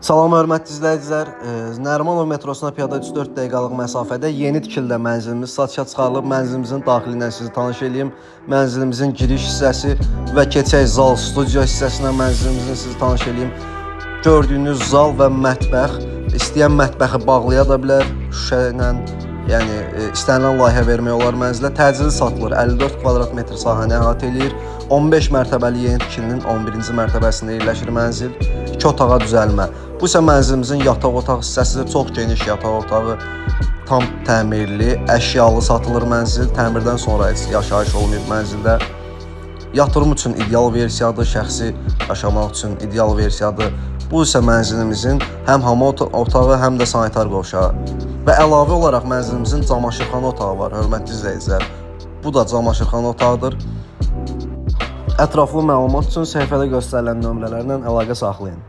Salam hörmətli izləyicilər, Nərimanov metrosuna piyada 3-4 dəqiqəlıq məsafədə yeni tikildə mənzilimiz satışa çıxarılıb. Mənzilimizin daxili ilə sizi tanış edeyim. Mənzilimizin giriş hissəsi və keçək zal studiya hissəsinə mənzilimizin sizi tanış edeyim. Gördüyünüz zal və mətbəx, istəyən mətbəxi bağlaya da bilər şüşə ilə. Yəni istənilən layihə vermək olar mənzilə. Təcili satılır. 54 kvadrat metr sahəni əhatə eləyir. 15 mərtəbəli yeni tikilinin 11-ci mərtəbəsində yerləşir mənzil. 2 otağa düzəlmə. Bu isə mənzilimizin yataq otaq hissəsidir. Çox geniş yataq otağı, tam təmirli, əşyalı satılır mənzil. Təmirdən sonra heç yaşayış olmayıb mənzildə. Yatırım üçün ideal versiyadır, şəxsi yaşamaq üçün ideal versiyadır. Bu isə mənzilimizin həm hamam otağı, həm də sanitar qovşağı. Və əlavə olaraq mənzilimizin camaşırxana otağı var, hörmətli izləyicilər. Bu da camaşırxana otağıdır. Ətraflı məlumat üçün səhifədə göstərilən nömrələrlə əlaqə saxlayın.